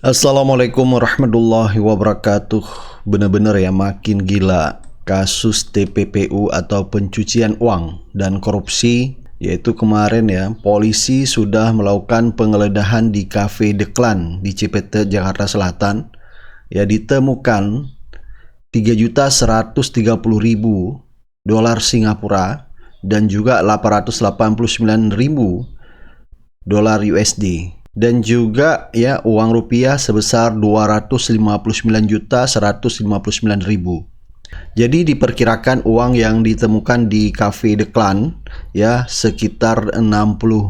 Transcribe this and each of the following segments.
Assalamualaikum warahmatullahi wabarakatuh. Benar-benar ya makin gila kasus TPPU atau pencucian uang dan korupsi. Yaitu kemarin ya, polisi sudah melakukan penggeledahan di Cafe The Clan di Cipete, Jakarta Selatan. Ya, ditemukan 3.130.000 dolar Singapura dan juga 889.000 dolar USD. Dan juga ya uang rupiah sebesar 259.159.000. Jadi diperkirakan uang yang ditemukan di Cafe The Clan ya sekitar 60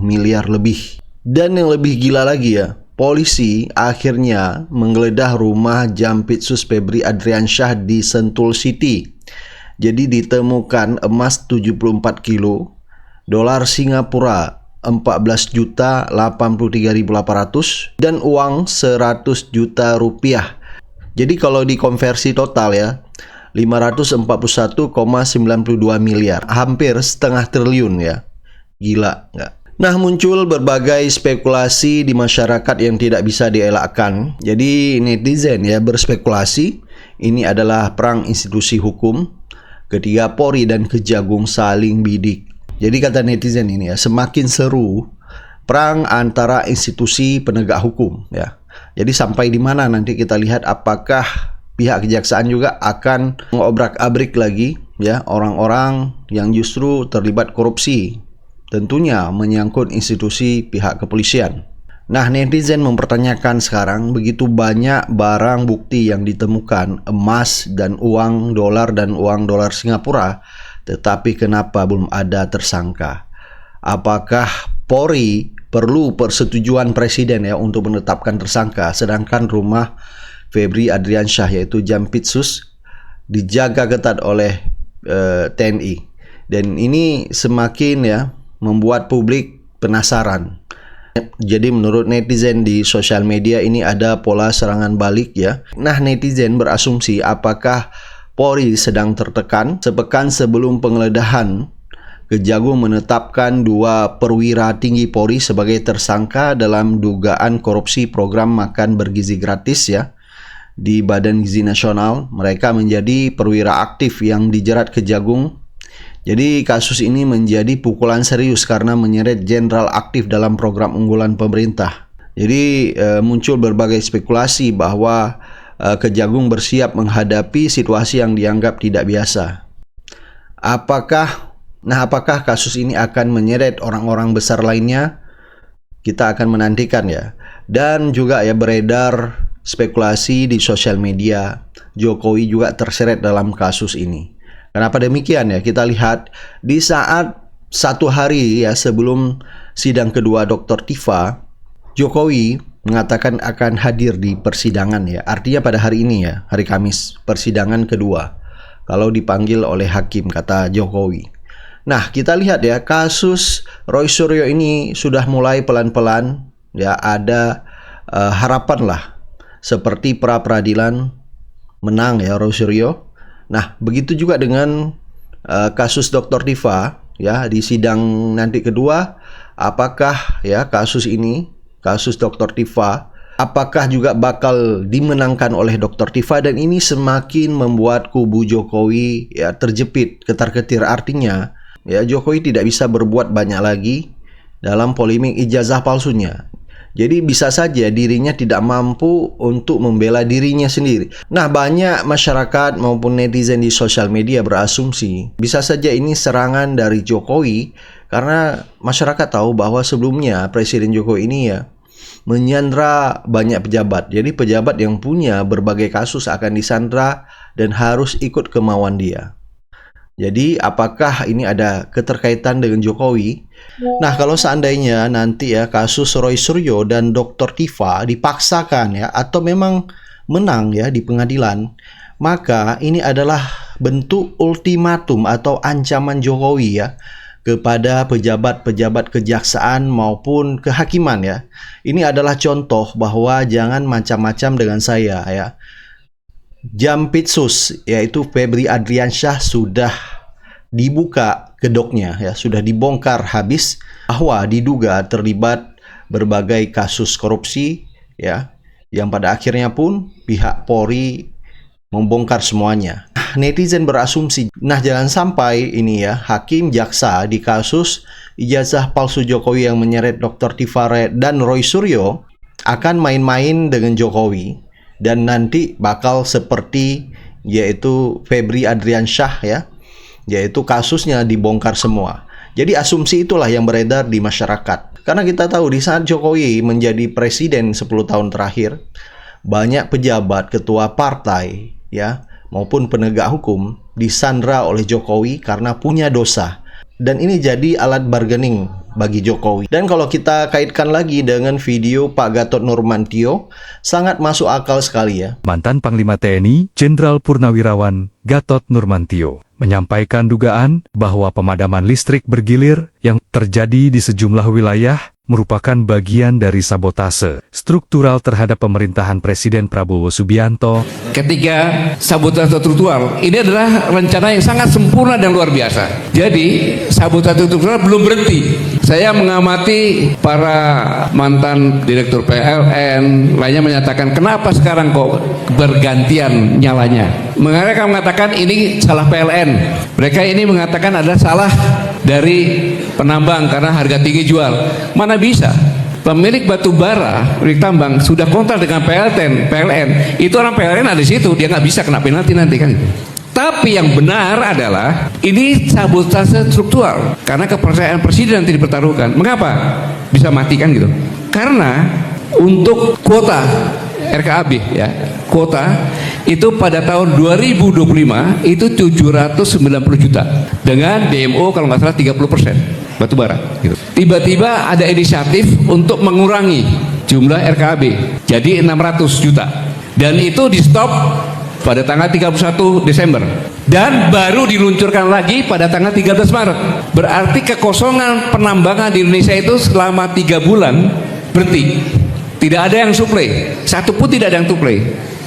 miliar lebih. Dan yang lebih gila lagi ya, polisi akhirnya menggeledah rumah Jampitsus Febri Adriansyah di Sentul City. Jadi ditemukan emas 74 kilo, dolar Singapura 14.083.800 dan uang 100 juta rupiah. Jadi kalau dikonversi total ya 541,92 miliar, hampir setengah triliun ya. Gila nggak? Nah, muncul berbagai spekulasi di masyarakat yang tidak bisa dielakkan. Jadi netizen ya berspekulasi ini adalah perang institusi hukum ketika Polri dan Kejagung saling bidik. Jadi kata netizen ini ya, semakin seru perang antara institusi penegak hukum ya. Jadi sampai di mana nanti kita lihat apakah pihak kejaksaan juga akan mengobrak-abrik lagi ya orang-orang yang justru terlibat korupsi. Tentunya menyangkut institusi pihak kepolisian. Nah, netizen mempertanyakan sekarang begitu banyak barang bukti yang ditemukan, emas dan uang dolar Singapura, tetapi kenapa belum ada tersangka? Apakah Polri perlu persetujuan presiden ya untuk menetapkan tersangka, sedangkan rumah Febri Adriansyah yaitu Jampitsus dijaga ketat oleh TNI. Dan ini semakin ya membuat publik penasaran. Jadi menurut netizen di sosial media ini ada pola serangan balik ya. Nah, netizen berasumsi apakah Polri sedang tertekan sepekan sebelum penggeledahan. Kejagung menetapkan 2 perwira tinggi Polri sebagai tersangka dalam dugaan korupsi program makan bergizi gratis ya di Badan Gizi Nasional. Mereka menjadi perwira aktif yang dijerat Kejagung. Jadi kasus ini menjadi pukulan serius karena menyeret jenderal aktif dalam program unggulan pemerintah. Jadi muncul berbagai spekulasi bahwa Kejagung bersiap menghadapi situasi yang dianggap tidak biasa. Apakah kasus ini akan menyeret orang-orang besar lainnya? Kita akan menantikan ya. Dan juga ya beredar spekulasi di sosial media, Jokowi juga terseret dalam kasus ini. Kenapa demikian ya? Kita lihat di saat 1 hari ya sebelum sidang kedua Dr. Tifa, Jokowi mengatakan akan hadir di persidangan ya. Artinya pada hari ini ya, hari Kamis, persidangan kedua. Kalau dipanggil oleh hakim, kata Jokowi. Nah, kita lihat ya, kasus Roy Suryo ini sudah mulai pelan-pelan ya ada harapan lah. Seperti pra-peradilan menang ya Roy Suryo. Nah, begitu juga dengan kasus Dr. Tifa ya di sidang nanti kedua, apakah ya kasus Dr. Tifa apakah juga bakal dimenangkan oleh Dr. Tifa? Dan ini semakin membuat kubu Jokowi ya terjepit, ketar-ketir. Artinya ya Jokowi tidak bisa berbuat banyak lagi dalam polemik ijazah palsunya. Jadi bisa saja dirinya tidak mampu untuk membela dirinya sendiri. Nah, banyak masyarakat maupun netizen di sosial media berasumsi bisa saja ini serangan dari Jokowi karena masyarakat tahu bahwa sebelumnya Presiden Jokowi ini ya menyandra banyak pejabat. Jadi pejabat yang punya berbagai kasus akan disandra dan harus ikut kemauan dia. Jadi apakah ini ada keterkaitan dengan Jokowi? Nah, kalau seandainya nanti ya kasus Roy Suryo dan Dr. Tifa dipaksakan ya atau memang menang ya di pengadilan, maka ini adalah bentuk ultimatum atau ancaman Jokowi ya kepada pejabat-pejabat kejaksaan maupun kehakiman ya. Ini adalah contoh bahwa jangan macam-macam dengan saya ya. Jampitsus yaitu Febri Adriansyah sudah dibuka kedoknya ya, sudah dibongkar habis bahwa diduga terlibat berbagai kasus korupsi ya yang pada akhirnya pun pihak Polri membongkar semuanya. Netizen berasumsi, nah jangan sampai ini ya, hakim jaksa di kasus ijazah palsu Jokowi yang menyeret Dr. Tifare dan Roy Suryo akan main-main dengan Jokowi dan nanti bakal seperti yaitu Febri Adriansyah ya, yaitu kasusnya dibongkar semua. Jadi asumsi itulah yang beredar di masyarakat. Karena kita tahu di saat Jokowi menjadi presiden 10 tahun terakhir, banyak pejabat, ketua partai ya, maupun penegak hukum disandra oleh Jokowi karena punya dosa. Dan ini jadi alat bargaining bagi Jokowi. Dan kalau kita kaitkan lagi dengan video Pak Gatot Nurmantio, sangat masuk akal sekali ya. Mantan Panglima TNI, Jenderal Purnawirawan Gatot Nurmantio, menyampaikan dugaan bahwa pemadaman listrik bergilir yang terjadi di sejumlah wilayah merupakan bagian dari sabotase struktural terhadap pemerintahan Presiden Prabowo Subianto. Ketiga, sabotase struktural ini adalah rencana yang sangat sempurna dan luar biasa. Jadi, sabotase struktural belum berhenti. Saya mengamati para mantan direktur PLN, lainnya menyatakan kenapa sekarang kok bergantian nyalanya. Mereka mengatakan ini salah PLN. Mereka ini mengatakan adalah salah dari penambang karena harga tinggi jual. Mana bisa? Pemilik batu bara, pemilik tambang sudah kontrak dengan PLN. Itu orang PLN ada di situ, dia nggak bisa kena penalti nanti kan. Tapi yang benar adalah ini sabotase struktural karena kepercayaan presiden nanti dipertaruhkan. Mengapa bisa mati kan gitu? Karena untuk kuota RKAB ya, kuota itu pada tahun 2025 itu 790 juta dengan DMO kalau nggak salah 30% batu bara gitu. Tiba-tiba ada inisiatif untuk mengurangi jumlah RKAB jadi 600 juta dan itu di stop pada tanggal 31 Desember dan baru diluncurkan lagi pada tanggal 13 Maret. Berarti kekosongan penambangan di Indonesia itu selama 3 bulan berhenti. Tidak ada yang suplai, satu pun tidak ada yang suplai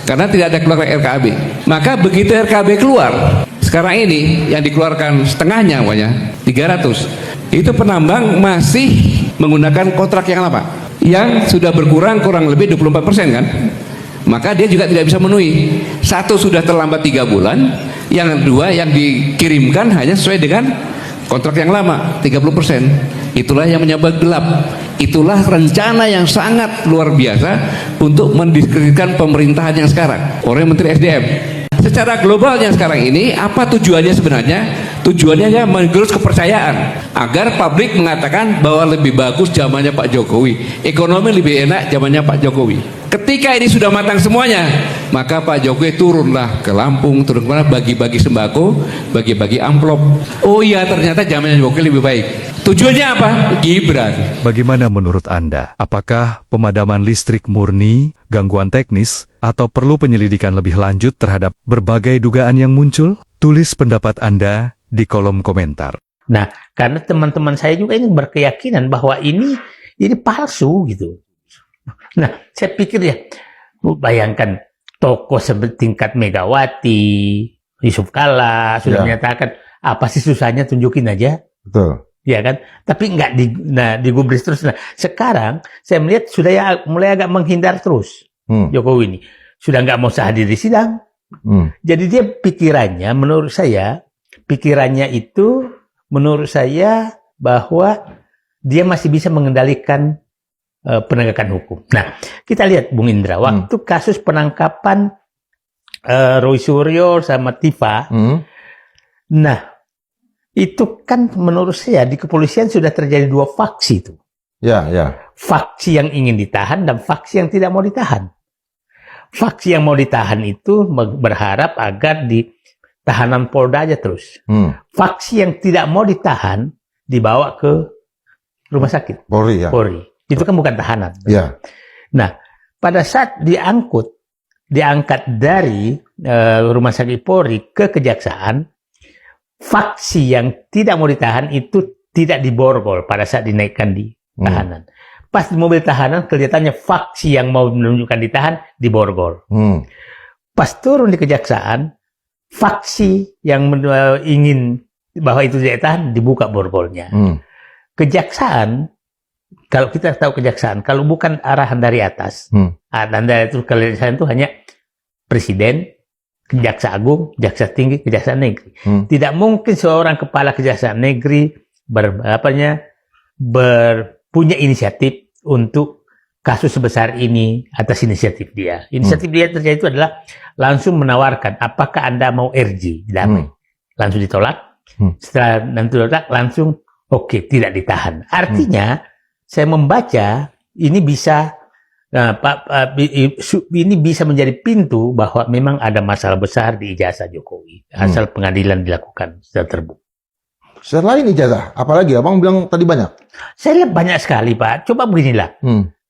karena tidak ada keluar RKAB. Maka begitu RKAB keluar, sekarang ini yang dikeluarkan setengahnya namanya 300. Itu penambang masih menggunakan kontrak yang lama yang sudah berkurang kurang lebih 24% kan. Maka dia juga tidak bisa memenuhi. Satu sudah terlambat 3 bulan, yang kedua yang dikirimkan hanya sesuai dengan kontrak yang lama 30%. Itulah yang menyebabkan gelap. Itulah rencana yang sangat luar biasa untuk mendiskreditkan pemerintahan yang sekarang. Orang Menteri SDM. Secara global yang sekarang ini, apa tujuannya sebenarnya? Tujuannya hanya menggerus kepercayaan agar publik mengatakan bahwa lebih bagus zamannya Pak Jokowi, ekonomi lebih enak zamannya Pak Jokowi. Ketika ini sudah matang semuanya, maka Pak Jokowi turunlah ke Lampung, turun kemana, bagi-bagi sembako, bagi-bagi amplop. Oh iya, ternyata zamannya Jokowi lebih baik. Tujuannya apa? Gibran. Bagaimana menurut Anda? Apakah pemadaman listrik murni, gangguan teknis, atau perlu penyelidikan lebih lanjut terhadap berbagai dugaan yang muncul? Tulis pendapat Anda di kolom komentar. Nah, karena teman-teman saya juga ini berkeyakinan bahwa ini palsu gitu. Nah, saya pikir ya, bayangkan tokoh setingkat Megawati, Yusuf Kala sudah menyatakan apa sih susahnya tunjukin aja. Betul. Ya kan? Tapi nggak digubris terus. Nah, sekarang saya melihat sudah mulai agak menghindar terus Jokowi ini. Sudah nggak mau hadir di sidang. Jadi dia menurut saya bahwa dia masih bisa mengendalikan penegakan hukum. Nah, kita lihat Bung Indra, waktu kasus penangkapan Roy Suryo sama Tifa, nah itu kan menurut saya di kepolisian sudah terjadi 2 faksi itu. Ya. Faksi yang ingin ditahan dan faksi yang tidak mau ditahan. Faksi yang mau ditahan itu berharap agar di tahanan Polda aja terus. Faksi yang tidak mau ditahan dibawa ke rumah sakit. Polri ya. Polri. Itu kan bukan tahanan. Ya. Nah, pada saat diangkat dari rumah sakit Polri ke kejaksaan, faksi yang tidak mau ditahan itu tidak diborgol pada saat dinaikkan di tahanan. Pas di mobil tahanan kelihatannya faksi yang mau menunjukkan ditahan diborgol. Pas turun di kejaksaan, faksi yang ingin bahwa itu tidak ditahan dibuka borgolnya. Kejaksaan kalau kita tahu kejaksaan, kalau bukan arahan dari atas, dan dari itu kejaksaan itu hanya presiden, jaksa agung, jaksa tinggi, kejaksaan negeri. Tidak mungkin seorang kepala kejaksaan negeri punya inisiatif untuk kasus sebesar ini atas inisiatif dia. Inisiatif dia terjadi itu adalah langsung menawarkan, apakah Anda mau RJ damai? Langsung ditolak. Setelah nanti ditolak, langsung oke, tidak ditahan. Artinya, saya membaca ini bisa ini bisa menjadi pintu bahwa memang ada masalah besar di ijazah Jokowi. Asal pengadilan dilakukan secara terbuka. Selain ijazah, apalagi abang bilang tadi banyak? Saya lihat banyak sekali, Pak. Coba beginilah.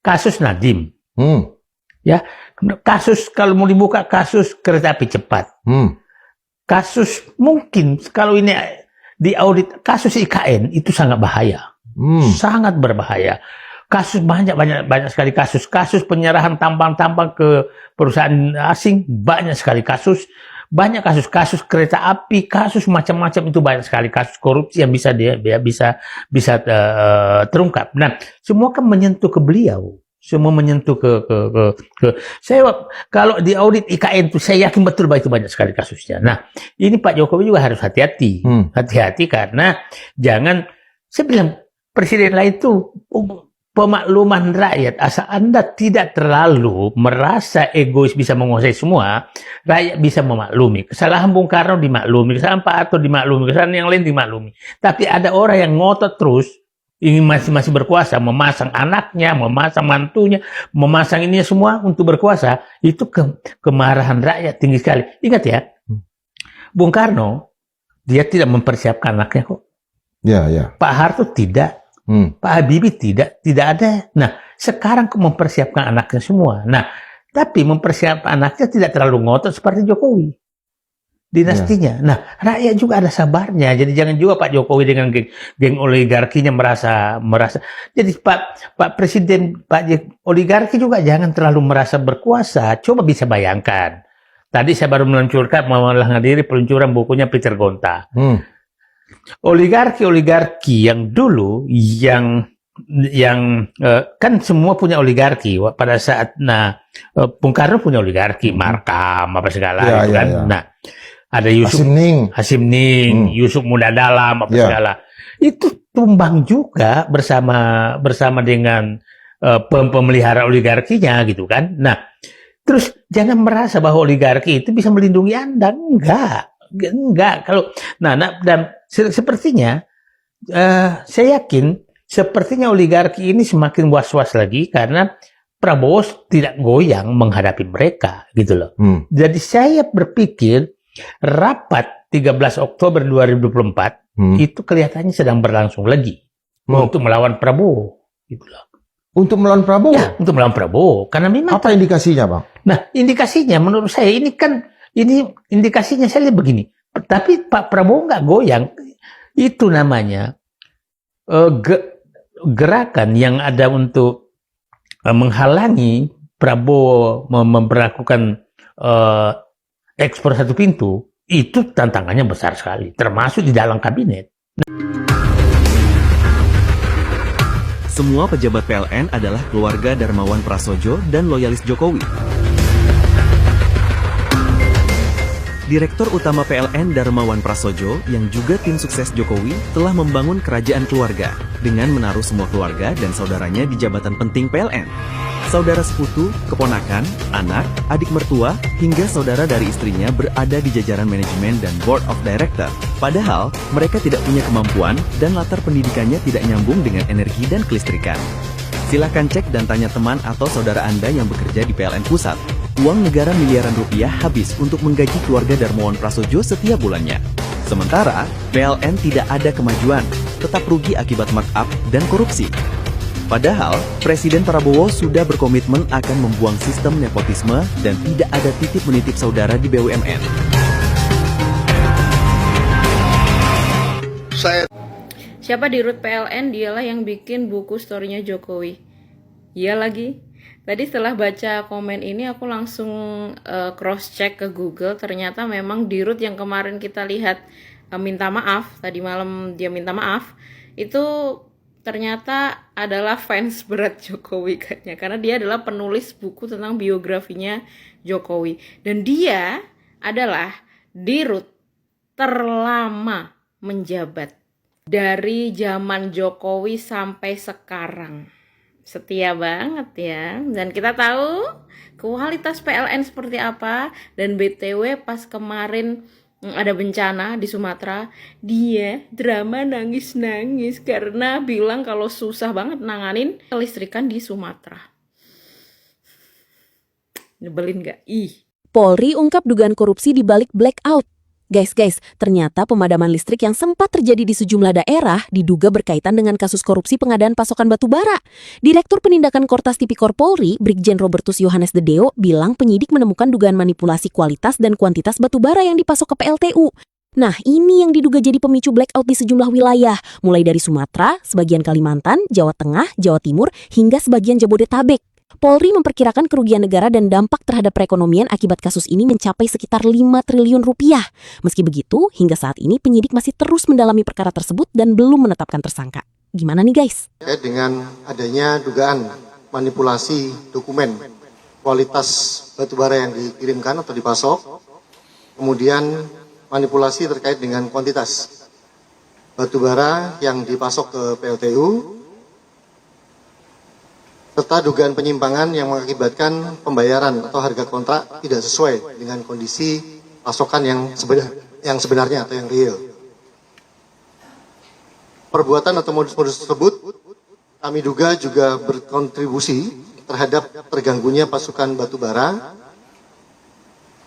Kasus Nadiem. Ya, kasus kalau mau dibuka kasus kereta api cepat. Kasus mungkin kalau ini di audit kasus IKN itu sangat bahaya. Sangat berbahaya. Kasus banyak sekali kasus penyerahan tambang-tambang ke perusahaan asing, banyak sekali kasus kereta api, kasus macam-macam itu banyak sekali kasus korupsi yang bisa bisa terungkap. Nah, semua kan menyentuh ke beliau, semua menyentuh ke saya. Kalau di audit IKN itu saya yakin betul bahwa itu banyak sekali kasusnya. Nah, ini Pak Jokowi juga harus hati-hati, karena jangan, saya bilang presiden lain itu pemakluman rakyat, asal Anda tidak terlalu merasa egois bisa menguasai semua, rakyat bisa memaklumi. Kesalahan Bung Karno dimaklumi, kesalahan Pak Harto dimaklumi, kesalahan yang lain dimaklumi. Tapi ada orang yang ngotot terus, ingin masih berkuasa, memasang anaknya, memasang mantunya, memasang ini semua untuk berkuasa, itu kemarahan rakyat tinggi sekali. Ingat ya, Bung Karno, dia tidak mempersiapkan anaknya kok. Ya. Pak Harto tidak. Pak Habibie tidak ada. Nah, sekarang mempersiapkan anaknya semua. Nah, tapi mempersiapkan anaknya tidak terlalu ngotot seperti Jokowi. Dinastinya. Nah, rakyat juga ada sabarnya. Jadi jangan juga Pak Jokowi dengan geng oligarkinya merasa. Jadi Pak Presiden, oligarki juga jangan terlalu merasa berkuasa. Coba bisa bayangkan. Tadi saya baru menghadiri peluncuran bukunya Peter Gonta. Oligarki yang dulu yang kan semua punya oligarki pada saat Bung Karno punya oligarki, Markam apa segala itu kan. Nah, ada Hasim Ning, Yusuf Muda Dalam apa segala. Itu tumbang juga bersama dengan pemelihara oligarkinya gitu kan. Nah, terus jangan merasa bahwa oligarki itu bisa melindungi Anda, enggak. Kalau dan sepertinya saya yakin sepertinya oligarki ini semakin was-was lagi karena Prabowo tidak goyang menghadapi mereka gitu loh. Jadi saya berpikir rapat 13 Oktober 2024 itu kelihatannya sedang berlangsung lagi untuk melawan Prabowo gitu loh. Untuk melawan Prabowo? Ya, untuk melawan Prabowo karena memang apa indikasinya, Bang? Nah, indikasinya menurut saya ini indikasinya saya lihat begini. Tapi Pak Prabowo nggak goyang. Itu namanya gerakan yang ada untuk menghalangi Prabowo memperlakukan ekspor satu pintu. Itu tantangannya besar sekali, termasuk di dalam kabinet. Semua pejabat PLN adalah keluarga Darmawan Prasojo dan loyalis Jokowi. Direktur Utama PLN Darmawan Prasojo yang juga tim sukses Jokowi telah membangun kerajaan keluarga dengan menaruh semua keluarga dan saudaranya di jabatan penting PLN. Saudara seputu, keponakan, anak, adik mertua, hingga saudara dari istrinya berada di jajaran manajemen dan board of director. Padahal, mereka tidak punya kemampuan dan latar pendidikannya tidak nyambung dengan energi dan kelistrikan. Silakan cek dan tanya teman atau saudara Anda yang bekerja di PLN Pusat. Uang negara miliaran rupiah habis untuk menggaji keluarga Darmawan Prasojo setiap bulannya. Sementara, PLN tidak ada kemajuan, tetap rugi akibat markup dan korupsi. Padahal, Presiden Prabowo sudah berkomitmen akan membuang sistem nepotisme dan tidak ada titip menitip saudara di BUMN. Siapa di Rut PLN? Dialah yang bikin buku story-nya Jokowi. Iya lagi. Tadi setelah baca komen ini aku langsung cross check ke Google. Ternyata memang di Rut yang kemarin kita lihat minta maaf, tadi malam dia minta maaf, itu ternyata adalah fans berat Jokowi katanya, karena dia adalah penulis buku tentang biografinya Jokowi, dan dia adalah dirut terlama menjabat dari zaman Jokowi sampai sekarang. Setia banget ya. Dan kita tahu kualitas PLN seperti apa. Dan BTW pas kemarin ada bencana di Sumatera, dia drama nangis-nangis karena bilang kalau susah banget nanganin kelistrikan di Sumatera. Nyebelin gak? Ih. Polri ungkap dugaan korupsi di balik blackout. Guys, ternyata pemadaman listrik yang sempat terjadi di sejumlah daerah diduga berkaitan dengan kasus korupsi pengadaan pasokan batu bara. Direktur Penindakan Kortas Tipikor Polri, Brigjen Robertus Yohanes Dedeo, bilang penyidik menemukan dugaan manipulasi kualitas dan kuantitas batu bara yang dipasok ke PLTU. Nah, ini yang diduga jadi pemicu blackout di sejumlah wilayah, mulai dari Sumatera, sebagian Kalimantan, Jawa Tengah, Jawa Timur, hingga sebagian Jabodetabek. Polri memperkirakan kerugian negara dan dampak terhadap perekonomian akibat kasus ini mencapai sekitar 5 triliun rupiah. Meski begitu, hingga saat ini penyidik masih terus mendalami perkara tersebut dan belum menetapkan tersangka. Gimana nih guys? Terkait dengan adanya dugaan manipulasi dokumen kualitas batubara yang dikirimkan atau dipasok, kemudian manipulasi terkait dengan kuantitas batubara yang dipasok ke PLTU, serta dugaan penyimpangan yang mengakibatkan pembayaran atau harga kontrak tidak sesuai dengan kondisi pasokan yang sebenarnya atau yang real. Perbuatan atau modus-modus tersebut kami duga juga berkontribusi terhadap terganggunya pasokan batu bara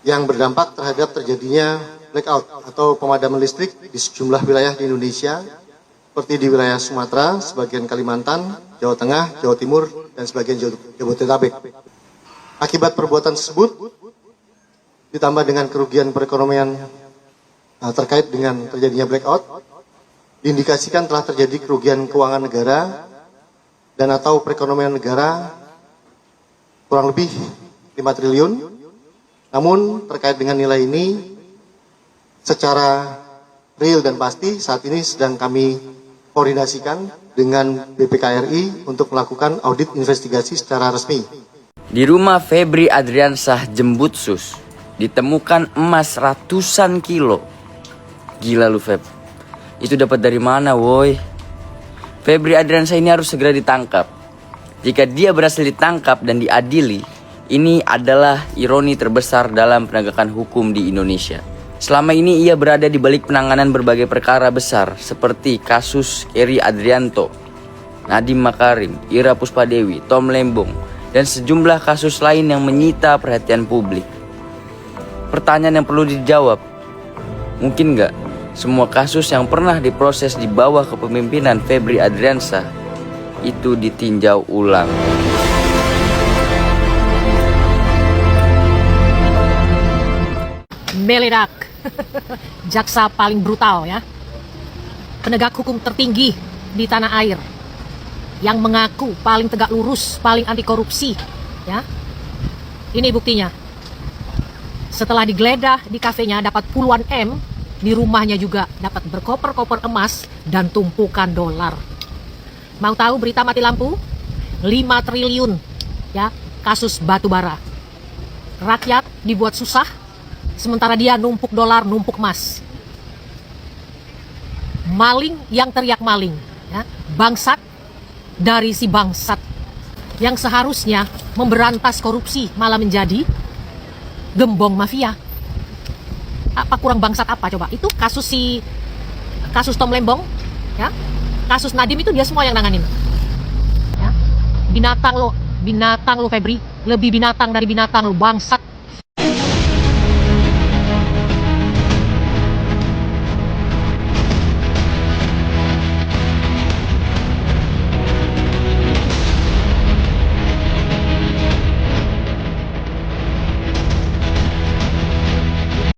yang berdampak terhadap terjadinya blackout atau pemadaman listrik di sejumlah wilayah di Indonesia, seperti di wilayah Sumatera, sebagian Kalimantan, Jawa Tengah, Jawa Timur, dan sebagian Jabodetabek. Akibat perbuatan tersebut, ditambah dengan kerugian perekonomian terkait dengan terjadinya blackout, diindikasikan telah terjadi kerugian keuangan negara dan atau perekonomian negara kurang lebih 5 triliun. Namun terkait dengan nilai ini, secara real dan pasti saat ini sedang kami koordinasikan dengan BPKRI untuk melakukan audit investigasi secara resmi. Di rumah Febri Adriansah Jembutsus ditemukan emas ratusan kilo. Gila lu Feb, itu dapat dari mana woi? Febri Adriansah ini harus segera ditangkap. Jika dia berhasil ditangkap dan diadili, ini adalah ironi terbesar dalam penegakan hukum di Indonesia. Selama ini ia berada di balik penanganan berbagai perkara besar seperti kasus Eri Adrianto, Nadiem Makarim, Ira Puspadewi, Tom Lembong, dan sejumlah kasus lain yang menyita perhatian publik. Pertanyaan yang perlu dijawab, mungkin nggak semua kasus yang pernah diproses di bawah kepemimpinan Febri Adriansah itu ditinjau ulang? Meledak, jaksa paling brutal ya, penegak hukum tertinggi di tanah air, yang mengaku paling tegak lurus, paling anti korupsi ya. Ini buktinya. Setelah digeledah di kafenya dapat puluhan M, di rumahnya juga dapat berkoper-koper emas dan tumpukan dolar. Mau tahu berita mati lampu? 5 triliun ya, kasus batu bara. Rakyat dibuat susah, sementara dia numpuk dolar, numpuk emas. Maling yang teriak maling, ya. Bangsat dari si bangsat yang seharusnya memberantas korupsi malah menjadi gembong mafia. Apa kurang bangsat apa coba? Itu kasus Tom Lembong, ya. Kasus Nadiem itu dia semua yang nanganin. Ya. Binatang lo Febri, lebih binatang dari binatang lo, bangsat.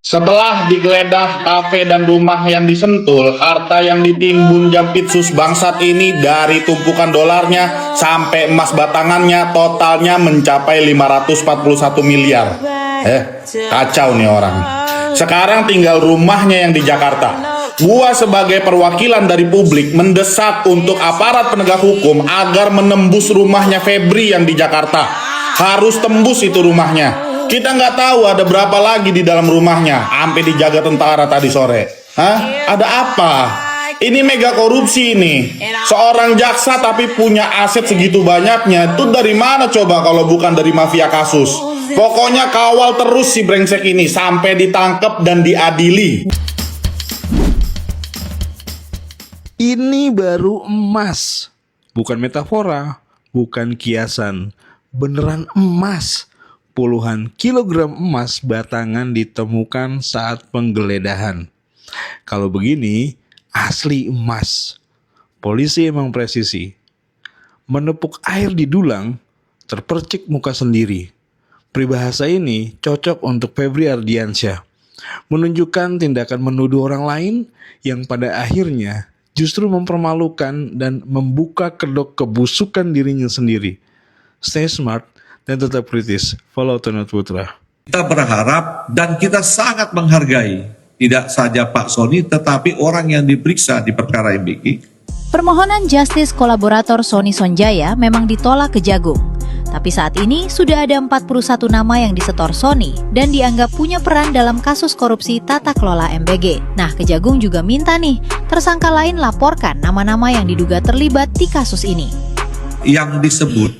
Setelah digeledah kafe dan rumah yang disentul, harta yang ditimbun Jampitsus bangsat ini dari tumpukan dolarnya sampai emas batangannya totalnya mencapai 541 miliar. Kacau nih orang. Sekarang tinggal rumahnya yang di Jakarta. Gua sebagai perwakilan dari publik mendesak untuk aparat penegak hukum agar menembus rumahnya Febri yang di Jakarta. Harus tembus itu rumahnya. Kita nggak tahu ada berapa lagi di dalam rumahnya, sampai dijaga tentara tadi sore. Hah? Ada apa? Ini mega korupsi ini. Seorang jaksa tapi punya aset segitu banyaknya. Itu dari mana coba kalau bukan dari mafia kasus? Pokoknya kawal terus si brengsek ini sampai ditangkap dan diadili. Ini baru emas, bukan metafora, bukan kiasan, beneran emas. Puluhan kilogram emas batangan ditemukan saat penggeledahan. Kalau begini, asli emas. Polisi emang presisi. Menepuk air di dulang, terpercik muka sendiri. Peribahasa ini cocok untuk Febri Ardiansyah. Menunjukkan tindakan menuduh orang lain yang pada akhirnya justru mempermalukan dan membuka kedok kebusukan dirinya sendiri. Stay smart dan tetap kritis. Follow Tonot Putra. Kita berharap dan kita sangat menghargai tidak saja Pak Sony tetapi orang yang diperiksa di perkara MBG. Permohonan Justice kolaborator Sony Sonjaya memang ditolak Kejagung. Tapi saat ini sudah ada 41 nama yang disetor Sony dan dianggap punya peran dalam kasus korupsi tata kelola MBG. Nah, Kejagung juga minta nih, tersangka lain laporkan nama-nama yang diduga terlibat di kasus ini. Yang disebut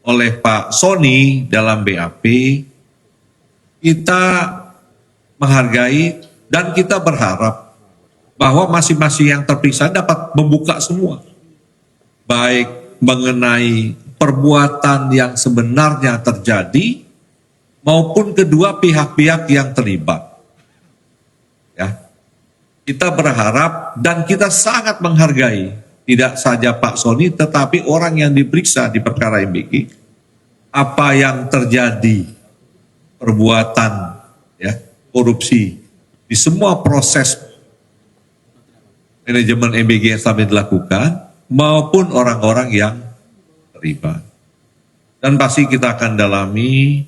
oleh Pak Sony dalam BAP, kita menghargai dan kita berharap bahwa masing-masing yang terperiksa dapat membuka semua. Baik mengenai perbuatan yang sebenarnya terjadi maupun kedua pihak-pihak yang terlibat. Ya. Kita berharap dan kita sangat menghargai tidak saja Pak Sony tetapi orang yang diperiksa di perkara MBG apa yang terjadi perbuatan ya korupsi di semua proses manajemen MBG yang selama dilakukan maupun orang-orang yang terlibat. Dan pasti kita akan dalami.